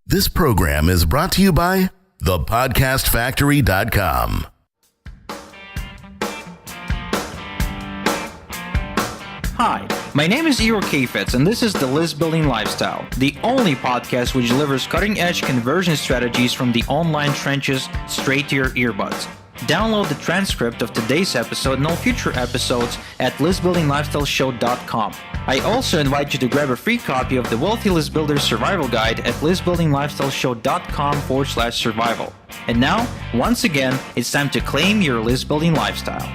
This program is brought to you by thepodcastfactory.com. Hi, my name is Igor Kheifets, and this is the List Building Lifestyle, the only podcast which delivers cutting-edge conversion strategies from the online trenches straight to your earbuds. Download the transcript of today's episode and all future episodes at listbuildinglifestyleshow.com. I also invite you to grab a free copy of the Wealthy List Builder Survival Guide at listbuildinglifestyleshow.com/survival. And now, once again, it's time to claim your list building lifestyle.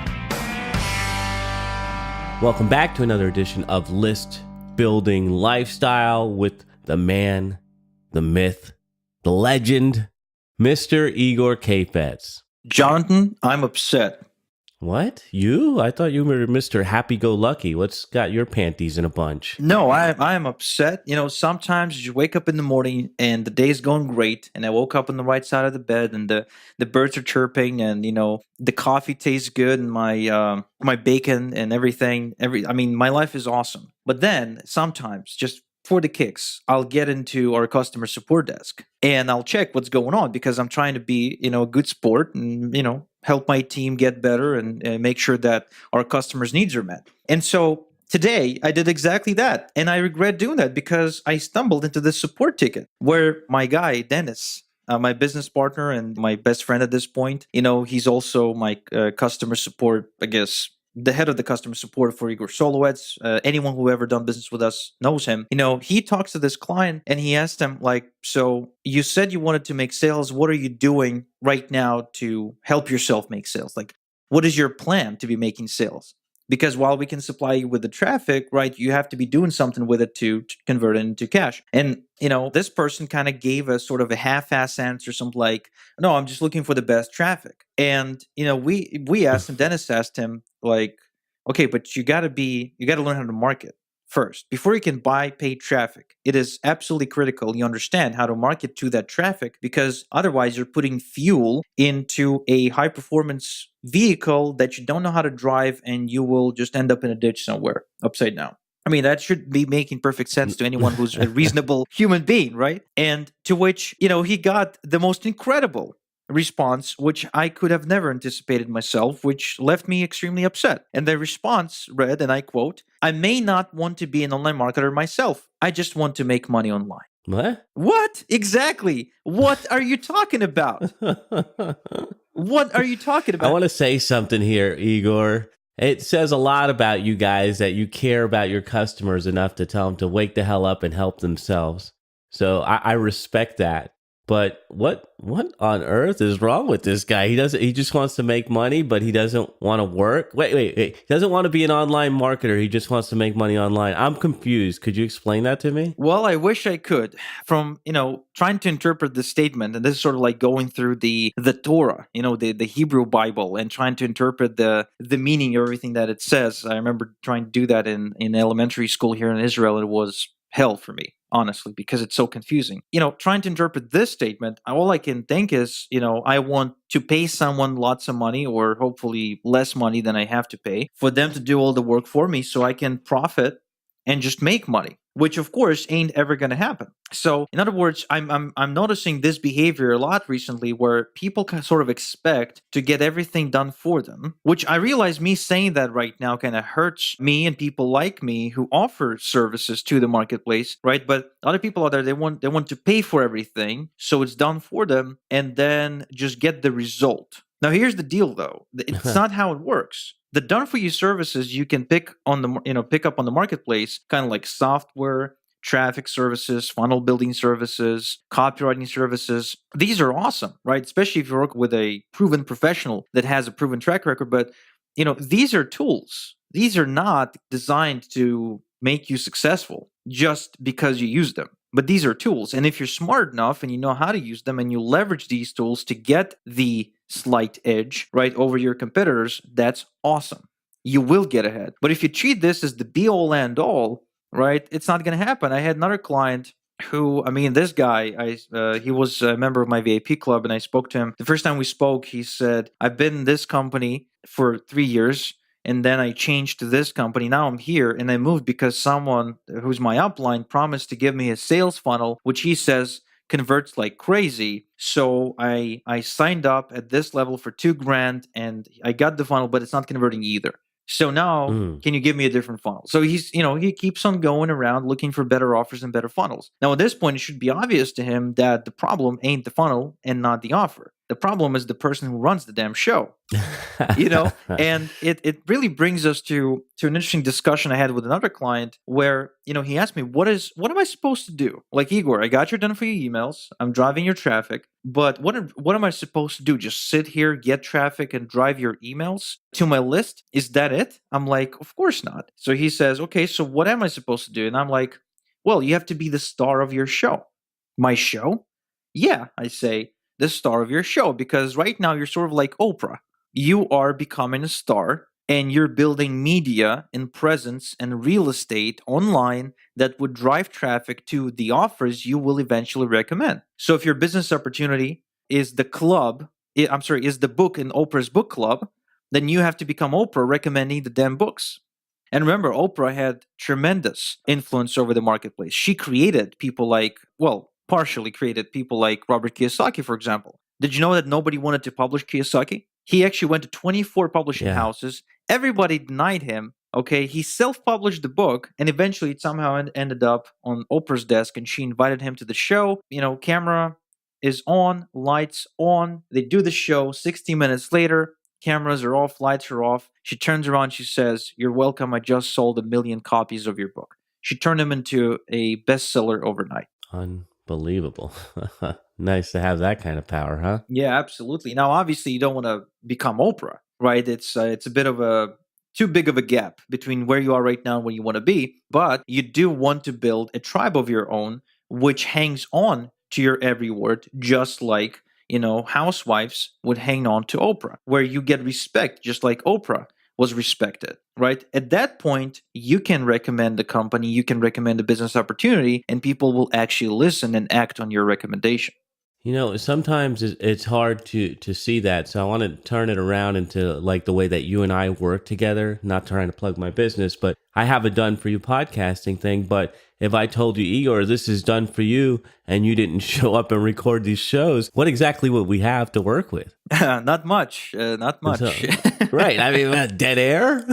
Welcome back to another edition of List Building Lifestyle with the man, the myth, the legend, Mr. Igor Kheifets. Jonathan, I'm upset. What? You? I thought you were Mr. Happy-Go-Lucky. What's got your panties in a bunch? No, I am upset. You know, sometimes you wake up in the morning and the day's going great, and I woke up on the right side of the bed, and the birds are chirping, and you know the coffee tastes good, and my bacon and everything. My life is awesome. But then sometimes, just for the kicks, I'll get into our customer support desk and I'll check what's going on because I'm trying to be, a good sport and, help my team get better and make sure that our customers' needs are met. And so today I did exactly that. And I regret doing that because I stumbled into this support ticket where my guy, Dennis, my business partner and my best friend at this point, he's also my customer support, I guess, the head of the customer support for Igor Solowets. Anyone who ever done business with us knows him. He talks to this client and he asked him, so you said you wanted to make sales. What are you doing right now to help yourself make sales? What is your plan to be making sales? Because while we can supply you with the traffic, right, you have to be doing something with it to convert it into cash. And, this person kind of gave us sort of a half-ass answer, something like, no, I'm just looking for the best traffic. And, we asked him, Dennis asked him, okay, but you got to learn how to market first. Before you can buy paid traffic, it is absolutely critical you understand how to market to that traffic, because otherwise you're putting fuel into a high-performance vehicle that you don't know how to drive, and you will just end up in a ditch somewhere upside down. That should be making perfect sense to anyone who's a reasonable human being, right? And to which, he got the most incredible response, which I could have never anticipated myself, which left me extremely upset. And the response read, and I quote, "I may not want to be an online marketer myself. I just want to make money online." What? Exactly. What are you talking about? What are you talking about? I want to say something here, Igor. It says a lot about you guys that you care about your customers enough to tell them to wake the hell up and help themselves. So I respect that. But what on earth is wrong with this guy? He just wants to make money, but he doesn't want to work. Wait. He doesn't want to be an online marketer. He just wants to make money online. I'm confused. Could you explain that to me? Well, I wish I could. From, trying to interpret the statement, and this is sort of like going through the Torah, the Hebrew Bible, and trying to interpret the meaning of everything that it says. I remember trying to do that in elementary school here in Israel. It was hell for me, honestly, because it's so confusing. Trying to interpret this statement, all I can think is, I want to pay someone lots of money, or hopefully less money than I have to pay, for them to do all the work for me so I can profit and just make money, which of course ain't ever going to happen. So in other words, I'm noticing this behavior a lot recently, where people can sort of expect to get everything done for them, which I realize me saying that right now kind of hurts me and people like me who offer services to the marketplace, right? But other people out there, they want to pay for everything, so it's done for them, and then just get the result. Now, here's the deal, though. It's not how it works. The done-for-you services you can pick up on the marketplace, kind of like software, traffic services, funnel building services, copywriting services. These are awesome, right? Especially if you work with a proven professional that has a proven track record. But these are tools. These are not designed to make you successful just because you use them. But these are tools. And if you're smart enough and you know how to use them and you leverage these tools to get the slight edge, right, over your competitors, that's awesome. You will get ahead. But if you treat this as the be-all, end-all, right, it's not going to happen. I had another client who, this guy, he was a member of my VIP club, and I spoke to him. The first time we spoke, he said, I've been in this company for 3 years, and then I changed to this company. Now I'm here, and I moved because someone who's my upline promised to give me a sales funnel, which he says converts like crazy. So I signed up at this level for $2,000, and I got the funnel, but it's not converting either. So now, Mm. can you give me a different funnel? So he keeps on going around looking for better offers and better funnels. Now, at this point, it should be obvious to him that the problem ain't the funnel and not the offer. The problem is the person who runs the damn show. And it really brings us to an interesting discussion I had with another client where he asked me, what am I supposed to do? Like, Igor, I got your done for your emails, I'm driving your traffic, but what am I supposed to do? Just sit here, get traffic, and drive your emails to my list? Is that it? I'm like, of course not. So he says, okay, so what am I supposed to do? And I'm like, well, you have to be the star of your show. My show? Yeah, I say, the star of your show, because right now you're sort of like Oprah. You are becoming a star, and you're building media and presence and real estate online that would drive traffic to the offers you will eventually recommend. So if your business opportunity is the club, is the book in Oprah's book club, then you have to become Oprah recommending the damn books. And remember, Oprah had tremendous influence over the marketplace. She created people like, well, partially created people like Robert Kiyosaki, for example. Did you know that nobody wanted to publish Kiyosaki? He actually went to 24 publishing Yeah. houses. Everybody denied him. Okay, he self-published the book, and eventually it somehow ended up on Oprah's desk, and she invited him to the show. Camera is on, lights on. They do the show. 60 minutes later, cameras are off, lights are off. She turns around, she says, "You're welcome. I just sold 1 million copies of your book." She turned him into a bestseller overnight. Unbelievable. Nice to have that kind of power, huh? Yeah, absolutely. Now, obviously, you don't want to become Oprah, right? It's a bit of a too big of a gap between where you are right now and where you want to be. But you do want to build a tribe of your own, which hangs on to your every word, just like housewives would hang on to Oprah, where you get respect, just like Oprah was respected, right? At that point, you can recommend the company, you can recommend a business opportunity, and people will actually listen and act on your recommendation. Sometimes it's hard to see that. So I want to turn it around into like the way that you and I work together, not trying to plug my business, but I have a done for you podcasting thing. But if I told you, Igor, this is done for you, and you didn't show up and record these shows, what exactly would we have to work with? Not much. Not much. So, right. I mean, dead air?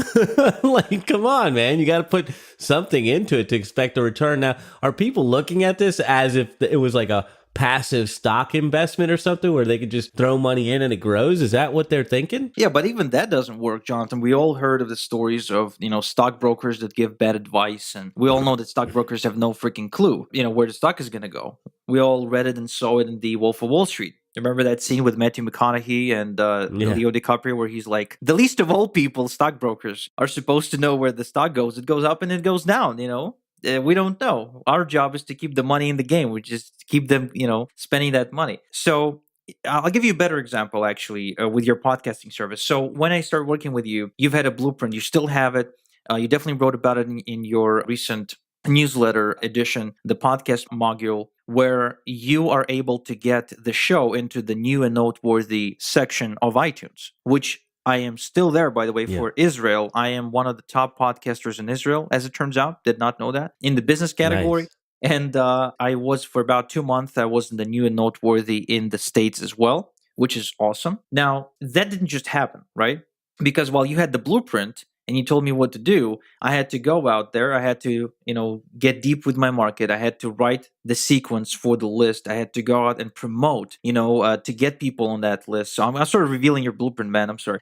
Like, come on, man. You got to put something into it to expect a return. Now, are people looking at this as if it was like a passive stock investment or something where they could just throw money in and it grows? Is that what they're thinking? Yeah, but even that doesn't work, Jonathan. We all heard of the stories of, stockbrokers that give bad advice, and we all know that stockbrokers have no freaking clue, where the stock is going to go. We all read it and saw it in The Wolf of Wall Street. Remember that scene with Matthew McConaughey and Leo DiCaprio where he's like, the least of all people, stockbrokers, are supposed to know where the stock goes. It goes up and it goes down, we don't know. Our job is to keep the money in the game. We just keep them, spending that money. So I'll give you a better example, actually, with your podcasting service. So when I started working with you, you've had a blueprint. You still have it. You definitely wrote about it in your recent newsletter edition, the podcast module, where you are able to get the show into the new and noteworthy section of iTunes, which I am still there, by the way, for Israel. I am one of the top podcasters in Israel, as it turns out. Did not know that. In the business category. Nice. And I was, for about 2 months, I was in the new and noteworthy in the States as well, which is awesome. Now, that didn't just happen, right? Because while you had the blueprint and you told me what to do, I had to go out there. I had to, get deep with my market. I had to write the sequence for the list. I had to go out and promote, to get people on that list. So I'm sort of revealing your blueprint, man. I'm sorry.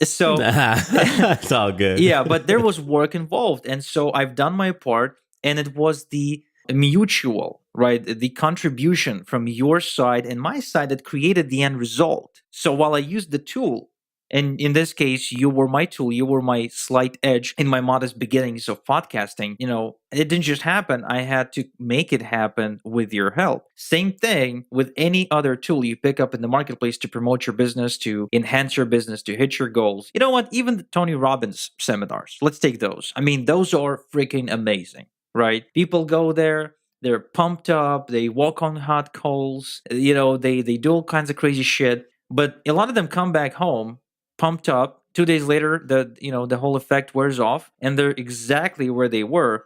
So it's all good. Yeah, but there was work involved. And so I've done my part, and it was the mutual, right? The contribution from your side and my side that created the end result. So while I used the tool, and in this case, you were my tool, you were my slight edge in my modest beginnings of podcasting, it didn't just happen. I had to make it happen with your help. Same thing with any other tool you pick up in the marketplace to promote your business, to enhance your business, to hit your goals. You know what? Even the Tony Robbins seminars, let's take those. I mean, those are freaking amazing, right? People go there. They're pumped up. They walk on hot coals. They do all kinds of crazy shit. But a lot of them come back home pumped up 2 days later, the whole effect wears off, and they're exactly where they were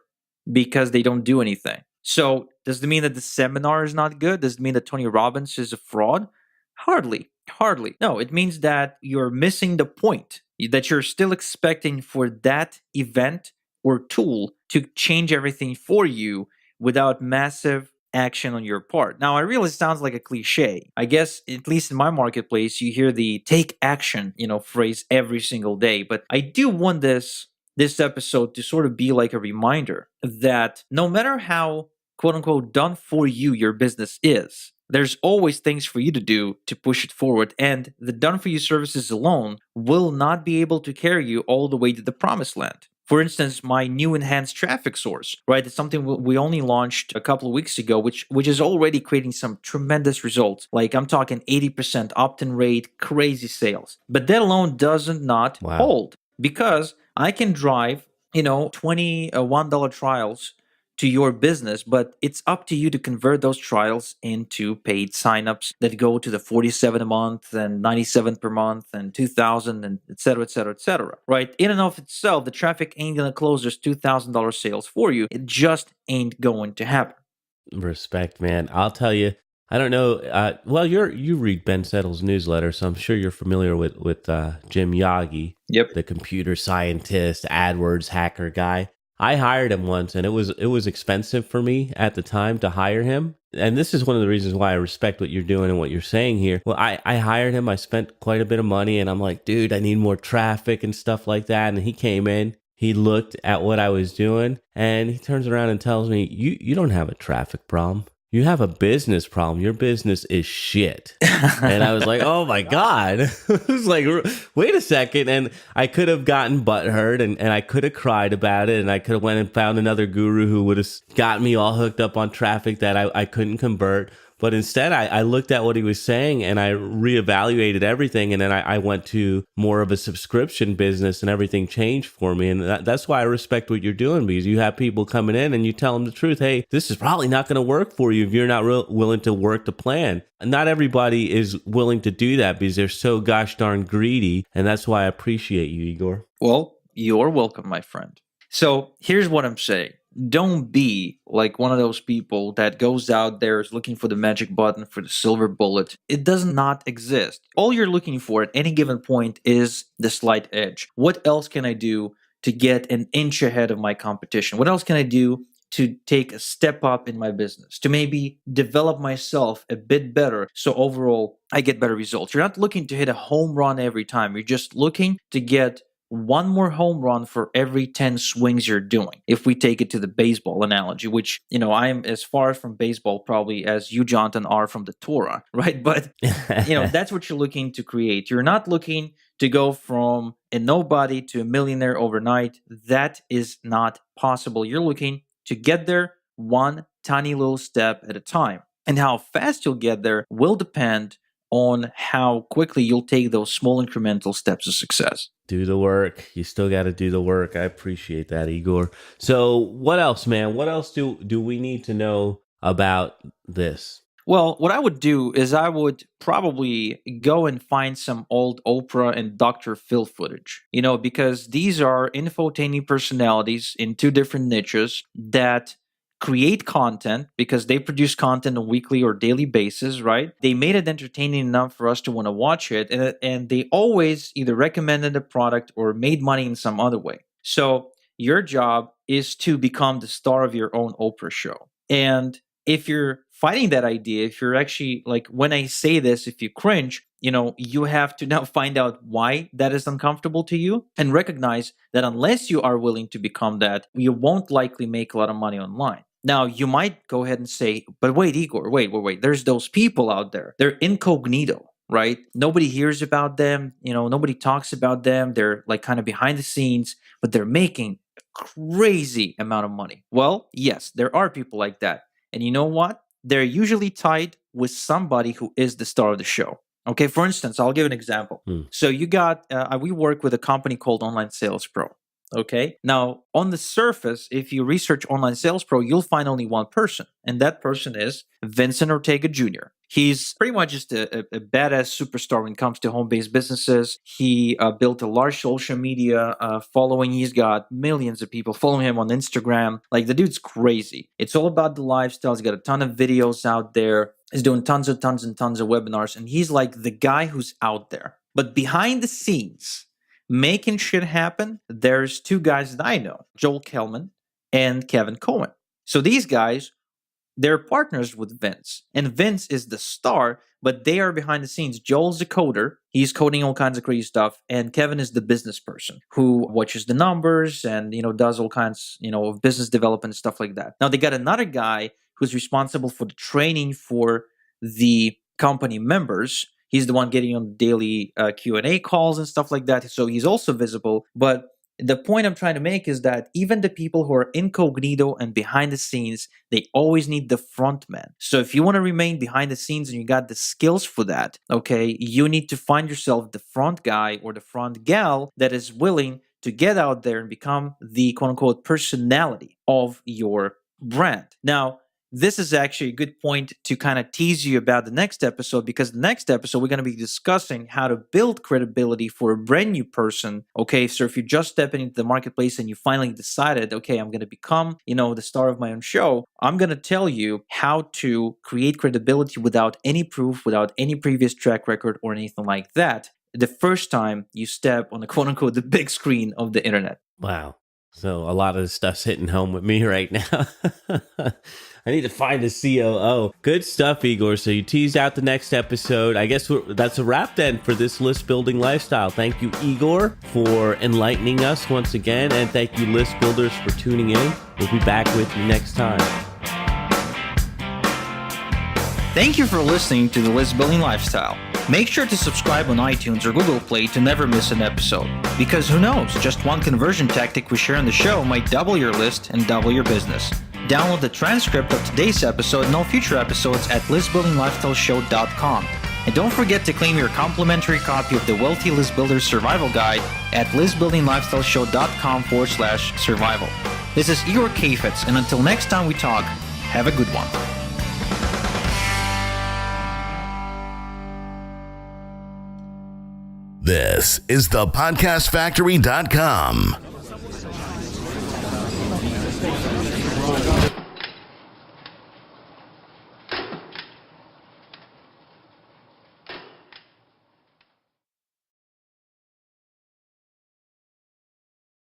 because they don't do anything. So does it mean that the seminar is not good? Does it mean that Tony Robbins is a fraud? Hardly. Hardly. No, it means that you're missing the point, that you're still expecting for that event or tool to change everything for you without massive action on your part. Now, I realize it sounds like a cliche. I guess, at least in my marketplace, you hear the take action, phrase every single day. But I do want this episode to sort of be like a reminder that no matter how quote unquote done for you your business is, there's always things for you to do to push it forward. And the done for you services alone will not be able to carry you all the way to the promised land. For instance, my new enhanced traffic source, right? It's something we only launched a couple of weeks ago, which is already creating some tremendous results. Like I'm talking 80% opt-in rate, crazy sales. But that alone doesn't not hold, because I can drive, $21 trials to your business, but it's up to you to convert those trials into paid signups that go to the 47 a month and 97 per month and 2,000 and et cetera, et cetera, et cetera, right? In and of itself, the traffic ain't going to close those $2,000 sales for you. It just ain't going to happen. Respect, man. I'll tell you, I don't know. Well, you read Ben Settle's newsletter, so I'm sure you're familiar with Jim Yagi, the computer scientist, AdWords hacker guy. I hired him once, and it was expensive for me at the time to hire him. And this is one of the reasons why I respect what you're doing and what you're saying here. Well, I hired him. I spent quite a bit of money, and I'm like, dude, I need more traffic and stuff like that. And he came in. He looked at what I was doing, and he turns around and tells me, you don't have a traffic problem. You have a business problem. Your business is shit. And I was like, oh my God. I was like, wait a second. And I could have gotten butthurt and I could have cried about it. And I could have went and found another guru who would have got me all hooked up on traffic that I couldn't convert. But instead, I looked at what he was saying and I reevaluated everything. And then I went to more of a subscription business and everything changed for me. And that's why I respect what you're doing, because you have people coming in and you tell them the truth. Hey, this is probably not going to work for you if you're not willing to work the plan. Not everybody is willing to do that because they're so gosh darn greedy. And that's why I appreciate you, Igor. Well, you're welcome, my friend. So here's what I'm saying. Don't be like one of those people that goes out there is looking for the magic button, for the silver bullet. It does not exist. All you're looking for at any given point is the slight edge. What else can I do to get an inch ahead of my competition? What else can I do to take a step up in my business, to maybe develop myself a bit better so overall I get better results? You're not looking to hit a home run every time. You're just looking to get one more home run for every 10 swings you're doing. If we take it to the baseball analogy, which, I am as far from baseball probably as you, Jonathan, are from the Torah, right? But, that's what you're looking to create. You're not looking to go from a nobody to a millionaire overnight. That is not possible. You're looking to get there one tiny little step at a time. And how fast you'll get there will depend on how quickly you'll take those small incremental steps of success. Do the work. You still got to do the work. I appreciate that, Igor. So what else, man? What else do we need to know about this? Well, what I would do is I would probably go and find some old Oprah and Dr. Phil footage, because these are infotainment personalities in two different niches that create content because they produce content on a weekly or daily basis, right? They made it entertaining enough for us to want to watch it. And they always either recommended a product or made money in some other way. So your job is to become the star of your own Oprah show. And if you're fighting that idea, if you're actually like, when I say this, if you cringe, you have to now find out why that is uncomfortable to you and recognize that unless you are willing to become that, you won't likely make a lot of money online. Now, you might go ahead and say, but wait, Igor, wait. There's those people out there. They're incognito, right? Nobody hears about them. Nobody talks about them. They're like kind of behind the scenes, but they're making a crazy amount of money. Well, yes, there are people like that. And you know what? They're usually tied with somebody who is the star of the show. Okay, for instance, I'll give an example. So you got, we work with a company called Online Sales Pro. Okay. Now, on the surface, if you research Online Sales Pro, you'll find only one person, and that person is Vincent Ortega Jr. He's pretty much just a badass superstar when it comes to home-based businesses. He built a large social media following. He's got millions of people following him on Instagram. Like, the dude's crazy. It's all about the lifestyle. He's got a ton of videos out there. He's doing tons of webinars. And he's like the guy who's out there. But behind the scenes, making shit happen, there's two guys that I know, Joel Kellman and Kevin Cohen. So these guys, they're partners with Vince, and Vince is the star, but they are behind the scenes. Joel's the coder. He's coding all kinds of crazy stuff. And Kevin is the business person who watches the numbers and, does all kinds, of business development and stuff like that. Now they got another guy who's responsible for the training for the company members. He's the one getting on daily Q&A calls and stuff like that. So he's also visible. But the point I'm trying to make is that even the people who are incognito and behind the scenes, they always need the front man. So if you want to remain behind the scenes and you got the skills for that, okay, you need to find yourself the front guy or the front gal that is willing to get out there and become the quote unquote personality of your brand. Now, this is actually a good point to kind of tease you about the next episode, because the next episode, we're going to be discussing how to build credibility for a brand new person. Okay, so if you're just stepping into the marketplace and you finally decided, okay, I'm going to become, the star of my own show, I'm going to tell you how to create credibility without any proof, without any previous track record or anything like that, the first time you step on the quote unquote the big screen of the internet. Wow. So a lot of the stuff's hitting home with me right now. I need to find a COO. Good stuff, Igor. So you teased out the next episode. I guess that's a wrap then for this list building lifestyle. Thank you, Igor, for enlightening us once again. And thank you, list builders, for tuning in. We'll be back with you next time. Thank you for listening to the List Building Lifestyle. Make sure to subscribe on iTunes or Google Play to never miss an episode. Because who knows, just one conversion tactic we share on the show might double your list and double your business. Download the transcript of today's episode and all future episodes at listbuildinglifestyleshow.com. And don't forget to claim your complimentary copy of the Wealthy List Builder Survival Guide at listbuildinglifestyleshow.com/survival. This is Igor Kheifets, and until next time we talk, have a good one. This is the podcastfactory.com.